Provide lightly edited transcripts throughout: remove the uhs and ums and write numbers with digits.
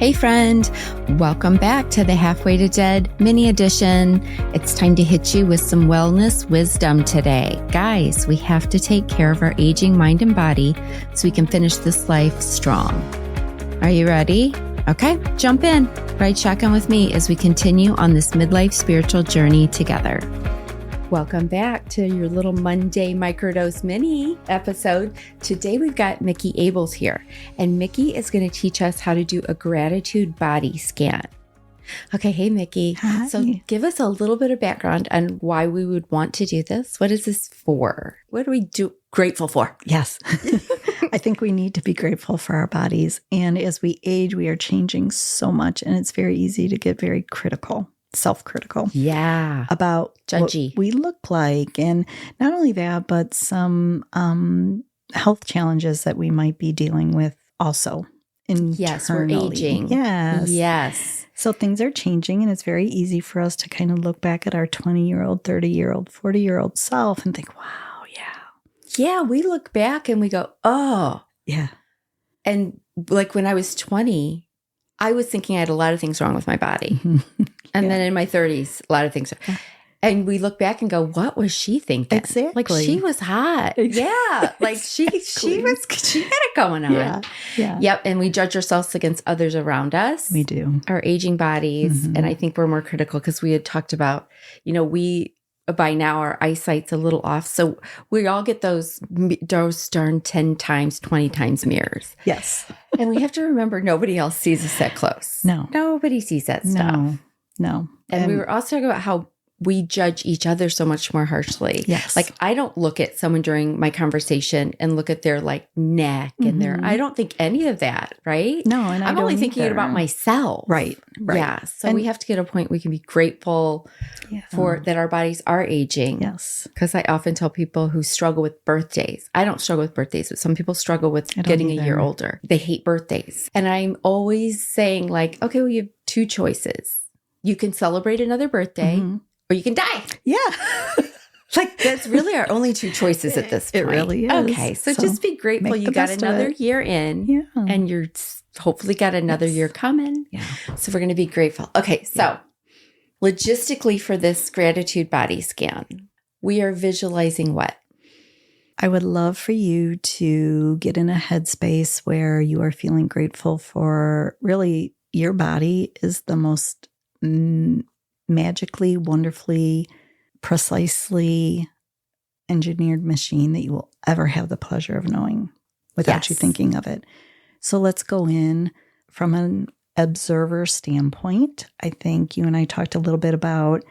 Hey friend, welcome back to the Halfway to Dead mini edition. It's time to hit you with some wellness wisdom today. Guys, we have to take care of our aging mind and body so we can finish this life strong. Are you ready? Okay, jump in. Ride shotgun with me as we continue on this midlife spiritual journey together. Welcome back to your little Monday microdose mini episode. Today we've got Micki Abels here, and Micki is going to teach us how to do a gratitude body scan. Okay, hey Micki. Hi. So give us a little bit of background on why we would want to do this. What is this for? What are we grateful for? Yes. I think we need to be grateful for our bodies. And as we age, we are changing so much, and it's very easy to get very critical. Self-critical. Yeah. About judgy. What we look like. And not only that, but some health challenges that we might be dealing with also internally. Yes, we're aging. Yes. Yes. So things are changing, and it's very easy for us to kind of look back at our 20-year-old, 30-year-old, 40-year-old self and think, wow, yeah. Yeah, we look back and we go, oh. Yeah. And like when I was 20, I was thinking I had a lot of things wrong with my body. And then in my 30s, a lot of things. And we look back and go, what was she thinking? Exactly. Like she was hot. Yeah. Like she had it going on. Yeah. Yep. And we judge ourselves against others around us. We do. Our aging bodies. Mm-hmm. And I think we're more critical because we had talked about, by now our eyesight's a little off. So we all get those darn 10 times, 20 times mirrors. Yes. And we have to remember nobody else sees us that close. No. Nobody sees that stuff. No. And we were also talking about how we judge each other so much more harshly. Yes. Like I don't look at someone during my conversation and look at their like neck and I don't think any of that, right? No, and I'm only thinking about myself. Right. Yeah. So we have to get a point we can be grateful for that our bodies are aging. Yes. Because I often tell people who struggle with birthdays. I don't struggle with birthdays, but some people struggle with getting a year older. They hate birthdays. And I'm always saying like, okay, well, you have two choices. You can celebrate another birthday or you can die. Yeah. Like that's really our only two choices at this point. It really is. Okay. So just be grateful you got another year in and you're hopefully got another year coming. Yeah. So we're going to be grateful. Okay. So logistically for this gratitude body scan, we are visualizing what? I would love for you to get in a headspace where you are feeling grateful for really your body is the most magically, wonderfully, precisely engineered machine that you will ever have the pleasure of knowing without you thinking of it. So let's go in from an observer standpoint. I think you and I talked a little bit about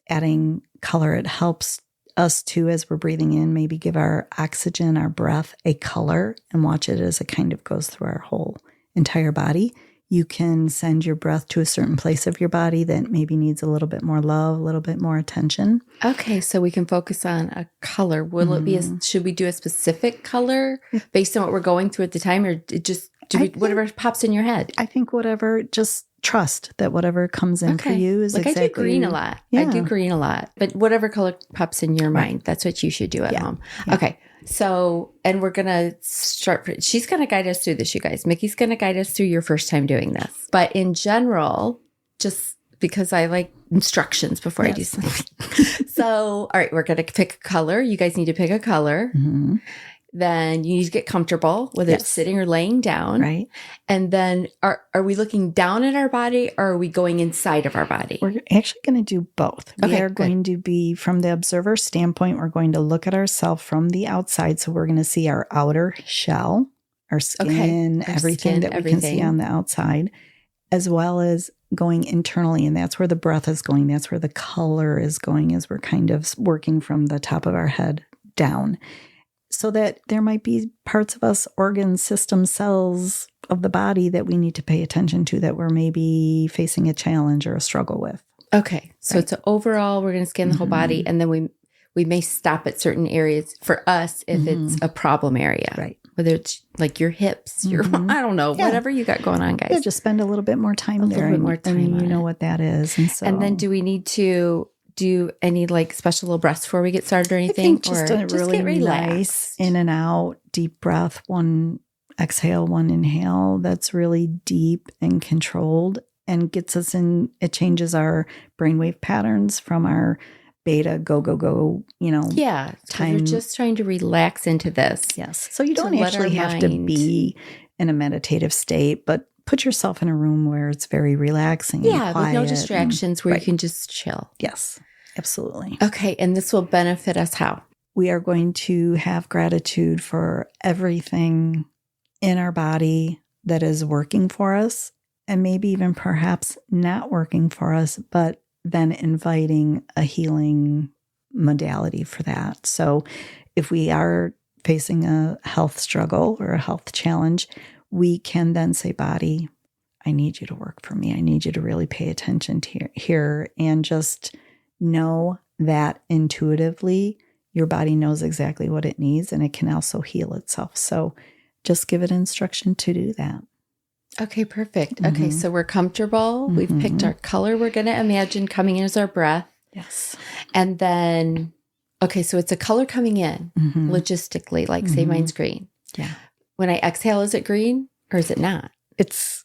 adding color. It helps us to, as we're breathing in, maybe give our oxygen, our breath a color and watch it as it kind of goes through our whole entire body. You can send your breath to a certain place of your body that maybe needs a little bit more love, a little bit more attention. Okay, so we can focus on a color. Will it be? Should we do a specific color based on what we're going through at the time, or just whatever pops in your head? I think whatever. Just trust that whatever comes in for you is like exactly. I do green a lot. Yeah. I do green a lot, but whatever color pops in your mind, that's what you should do at home. Yeah. Okay. So, and we're going to start, she's going to guide us through this, you guys. Micki's going to guide us through your first time doing this. But in general, just because I like instructions before I do something. So, all right, we're going to pick a color. You guys need to pick a color. Mm-hmm. Then you need to get comfortable, whether it's sitting or laying down. Right. And then are we looking down at our body or are we going inside of our body? We're actually going to do both. Okay, we are going to be, from the observer standpoint, we're going to look at ourselves from the outside. So we're going to see our outer shell, our skin, everything that we can see on the outside, as well as going internally. And that's where the breath is going. That's where the color is going as we're kind of working from the top of our head down. So that there might be parts of us, organs, systems, cells of the body that we need to pay attention to that we're maybe facing a challenge or a struggle with. Okay. So it's overall, we're going to scan the whole body, and then we may stop at certain areas for us if it's a problem area. Right. Whether it's like your hips, your, I don't know, whatever you got going on, guys. Yeah, just spend a little bit more time there. A little bit more time and you know what that is. And then do we need to do any like special little breaths before we get started or anything? I think just a really nice in and out, deep breath, one exhale, one inhale that's really deep and controlled and gets us in, it changes our brainwave patterns from our beta go, Yeah. So you're just trying to relax into this. Yes. So you don't actually have to be in a meditative state, but put yourself in a room where it's very relaxing and quiet. With no distractions, where you can just chill. Yes, absolutely. Okay. And this will benefit us how? We are going to have gratitude for everything in our body that is working for us, and maybe even perhaps not working for us, but then inviting a healing modality for that. So if we are facing a health struggle or a health challenge, we can then say, body, I need you to work for me. I need you to really pay attention to here, and just know that intuitively your body knows exactly what it needs, and it can also heal itself. So just give it instruction to do that. Okay, perfect. Mm-hmm. Okay, so we're comfortable. Mm-hmm. We've picked our color we're going to imagine coming in as our breath. Yes. And then, okay, so it's a color coming in logistically, like say mine's green. Yeah. When I exhale, is it green or is it not? It's,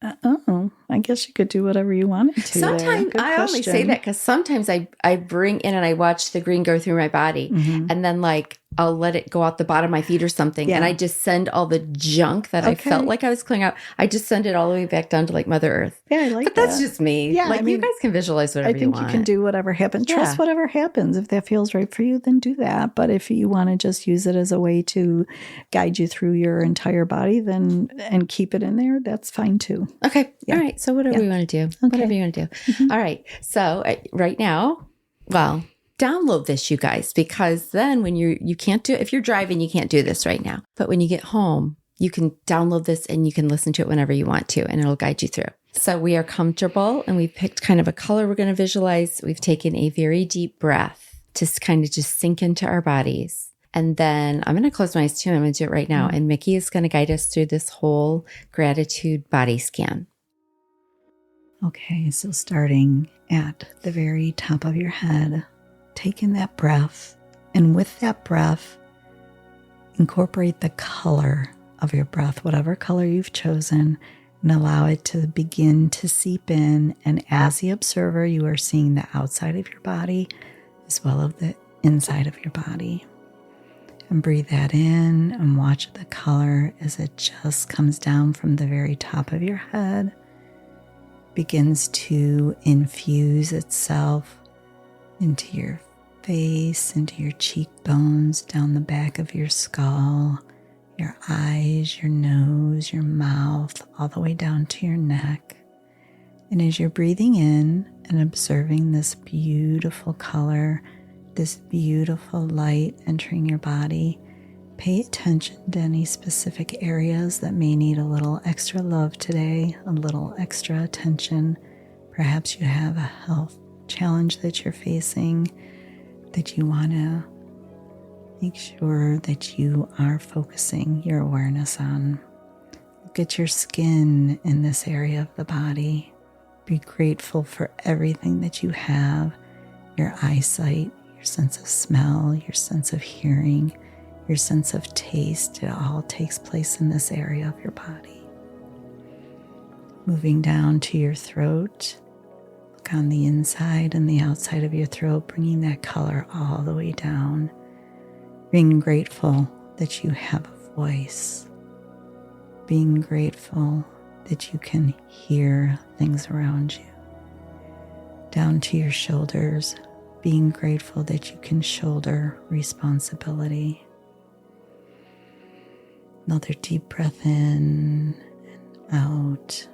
I guess you could do whatever you wanted to. Sometimes I only say that because sometimes I bring in and I watch the green go through my body and then like I'll let it go out the bottom of my feet or something. And I just send all the junk that I felt like I was clearing out. I just send it all the way back down to like Mother Earth. Yeah, I like that. But that's just me. Yeah, like you guys can visualize whatever you want. I think you can do whatever happens. Yeah. Trust whatever happens. If that feels right for you, then do that. But if you want to just use it as a way to guide you through your entire body, then and keep it in there, that's fine too. Okay. Yeah. All right. So whatever you want to do. Okay. Whatever you want to do. All right. So right now, well, download this, you guys, because then when you can't do it, if you're driving, you can't do this right now. But when you get home, you can download this and you can listen to it whenever you want to, and it'll guide you through. So we are comfortable and we've picked kind of a color we're going to visualize. We've taken a very deep breath to kind of just sink into our bodies. And then I'm going to close my eyes too. I'm going to do it right now. And Micki is going to guide us through this whole gratitude body scan. Okay, so starting at the very top of your head, take in that breath, and with that breath, incorporate the color of your breath, whatever color you've chosen, and allow it to begin to seep in. And as the observer, you are seeing the outside of your body as well as the inside of your body. And breathe that in and watch the color as it just comes down from the very top of your head, begins to infuse itself into your face, into your cheekbones, down the back of your skull, your eyes, your nose, your mouth, all the way down to your neck. And as you're breathing in and observing this beautiful color, this beautiful light entering your body, pay attention to any specific areas that may need a little extra love today, a little extra attention. Perhaps you have a health challenge that you're facing that you want to make sure that you are focusing your awareness on. Look at your skin in this area of the body. Be grateful for everything that you have, your eyesight, your sense of smell, your sense of hearing, your sense of taste. It all takes place in this area of your body. Moving down to your throat. Look on the inside and the outside of your throat, bringing that color all the way down. Being grateful that you have a voice. Being grateful that you can hear things around you. Down to your shoulders. Being grateful that you can shoulder responsibility. Another deep breath in and out.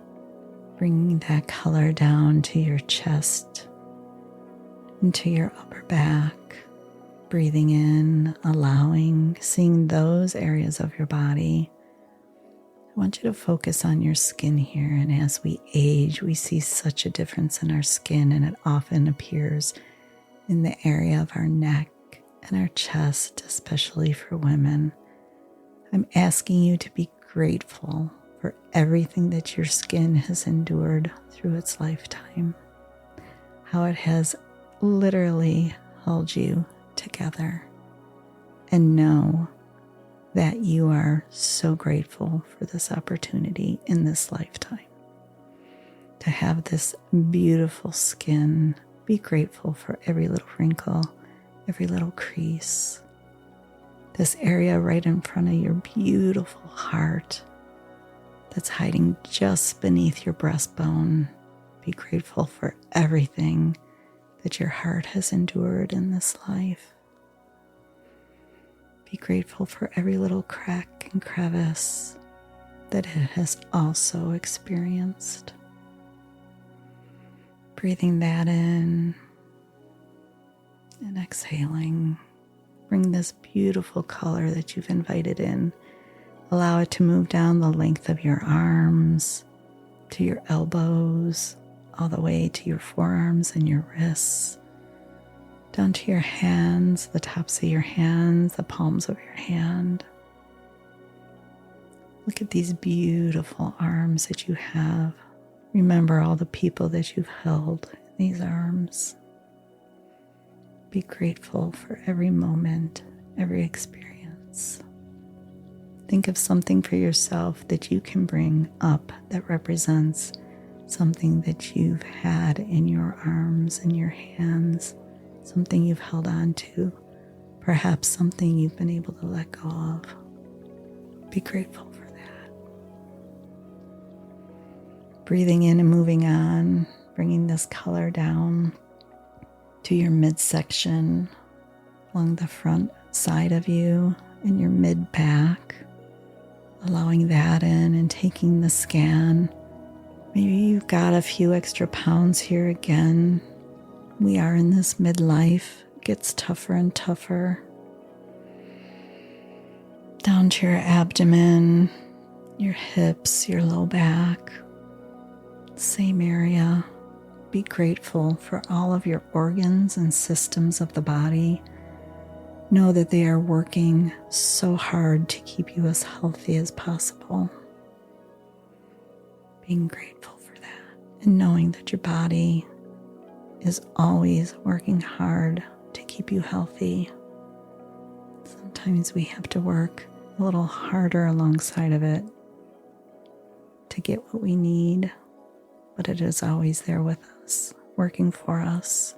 Bringing that color down to your chest, into your upper back. Breathing in, allowing, seeing those areas of your body. I want you to focus on your skin here. And as we age, we see such a difference in our skin, and it often appears in the area of our neck and our chest, especially for women. I'm asking you to be grateful for everything that your skin has endured through its lifetime, how it has literally held you together, and know that you are so grateful for this opportunity in this lifetime to have this beautiful skin. Be grateful for every little wrinkle, every little crease, this area right in front of your beautiful heart that's hiding just beneath your breastbone. Be grateful for everything that your heart has endured in this life. Be grateful for every little crack and crevice that it has also experienced. Breathing that in and exhaling. Bring this beautiful color that you've invited in. Allow it to move down the length of your arms, to your elbows, all the way to your forearms and your wrists, down to your hands, the tops of your hands, the palms of your hand. Look at these beautiful arms that you have. Remember all the people that you've held in these arms. Be grateful for every moment, every experience. Think of something for yourself that you can bring up that represents something that you've had in your arms and your hands, something you've held on to, perhaps something you've been able to let go of. Be grateful for that. Breathing in and moving on, bringing this color down to your midsection, along the front side of you and your mid-back, allowing that in and taking the scan. Maybe you've got a few extra pounds here again. We are in this midlife. It gets tougher and tougher. Down to your abdomen, your hips, your low back, same area. Be grateful for all of your organs and systems of the body. Know that they are working so hard to keep you as healthy as possible. Being grateful for that and knowing that your body is always working hard to keep you healthy. Sometimes we have to work a little harder alongside of it to get what we need, but it is always there with us, working for us.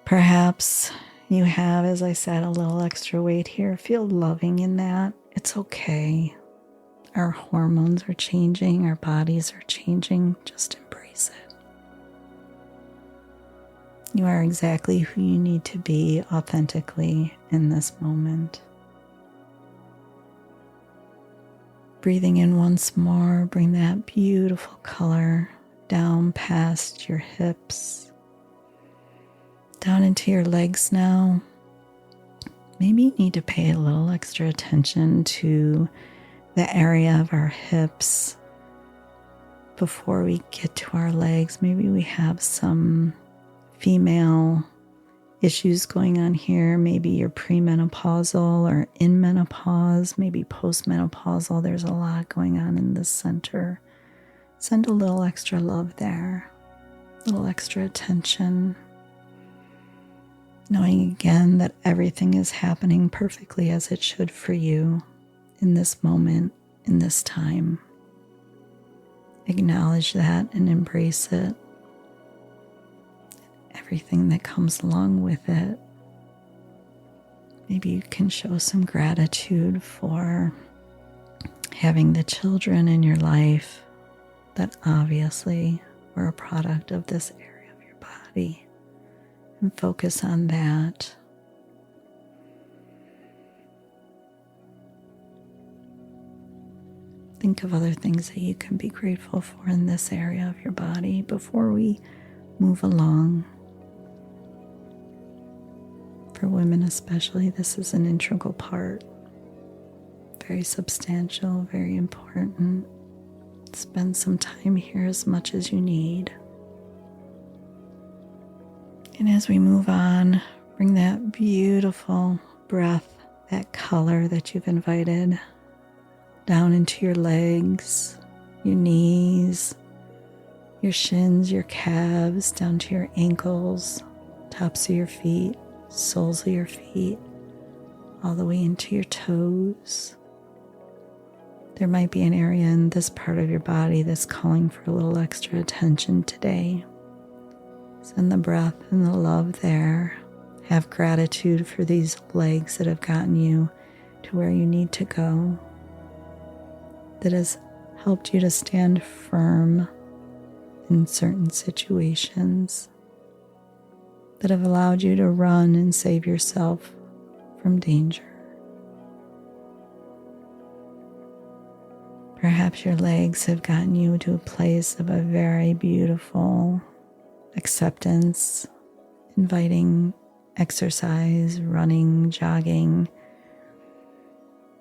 Perhaps you have, as I said, a little extra weight here. Feel loving in that. It's okay. Our hormones are changing. Our bodies are changing. Just embrace it. You are exactly who you need to be authentically in this moment. Breathing in once more, bring that beautiful color down past your hips, down into your legs now. Maybe you need to pay a little extra attention to the area of our hips before we get to our legs. Maybe we have some female issues going on here. Maybe you're premenopausal or in menopause, maybe postmenopausal. There's a lot going on in this center. Send a little extra love there, a little extra attention. Knowing again that everything is happening perfectly as it should for you in this moment, in this time. Acknowledge that and embrace it. Everything that comes along with it. Maybe you can show some gratitude for having the children in your life that obviously were a product of this area of your body. And focus on that. Think of other things that you can be grateful for in this area of your body before we move along. For women especially, this is an integral part. Very substantial, very important. Spend some time here as much as you need. And as we move on, bring that beautiful breath, that color that you've invited, down into your legs, your knees, your shins, your calves, down to your ankles, tops of your feet, soles of your feet, all the way into your toes. There might be an area in this part of your body that's calling for a little extra attention today. Send the breath and the love there. Have gratitude for these legs that have gotten you to where you need to go, that has helped you to stand firm in certain situations, that have allowed you to run and save yourself from danger. Perhaps your legs have gotten you to a place of a very beautiful acceptance, inviting exercise, running, jogging,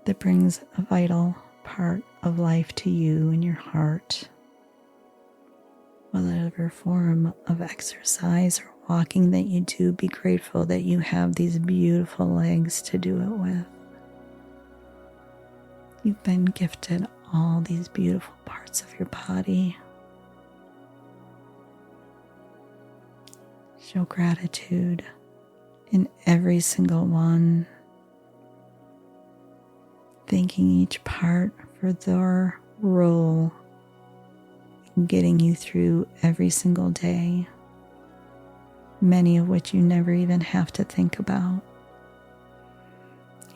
that brings a vital part of life to you in your heart. Whatever form of exercise or walking that you do, be grateful that you have these beautiful legs to do it with. You've been gifted all these beautiful parts of your body. Show gratitude in every single one, thanking each part for their role in getting you through every single day, many of which you never even have to think about.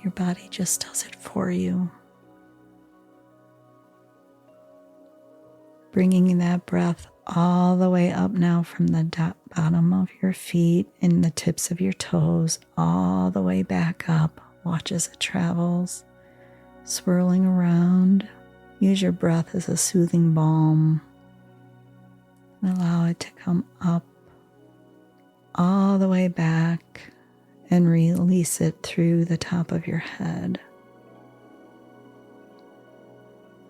Your body just does it for you. Bringing that breath all the way up now from the bottom of your feet and the tips of your toes, all the way back up. Watch as it travels, swirling around. Use your breath as a soothing balm. And allow it to come up all the way back and release it through the top of your head.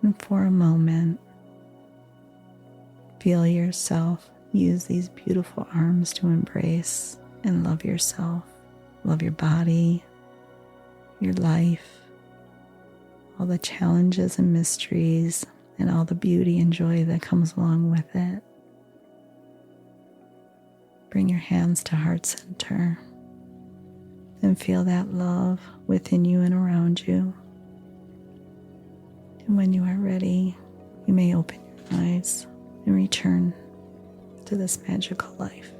And for a moment, feel yourself use these beautiful arms to embrace and love yourself, love your body, your life, all the challenges and mysteries, and all the beauty and joy that comes along with it. Bring your hands to heart center and feel that love within you and around you. And when you are ready, you may open your eyes and return to this magical life.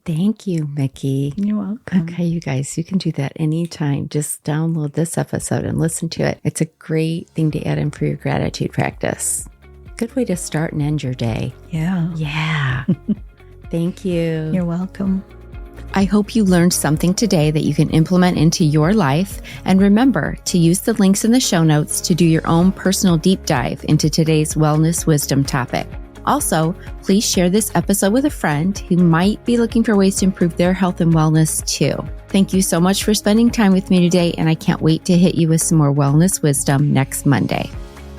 Thank you, Micki. You're welcome. Okay, you guys, you can do that anytime. Just download this episode and listen to it. It's a great thing to add in for your gratitude practice. Good way to start and end your day. Yeah. Thank you. You're welcome. I hope you learned something today that you can implement into your life. And remember to use the links in the show notes to do your own personal deep dive into today's wellness wisdom topic. Also, please share this episode with a friend who might be looking for ways to improve their health and wellness too. Thank you so much for spending time with me today, and I can't wait to hit you with some more wellness wisdom next Monday.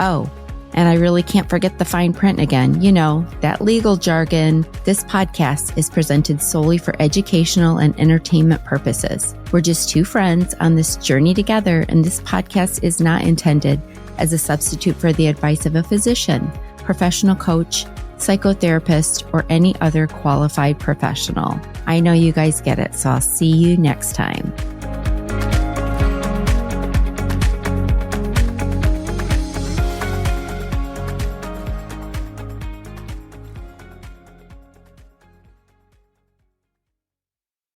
Oh, and I really can't forget the fine print again. You know, that legal jargon. This podcast is presented solely for educational and entertainment purposes. We're just two friends on this journey together, and this podcast is not intended as a substitute for the advice of a physician, professional coach, psychotherapist, or any other qualified professional. I know you guys get it, so I'll see you next time.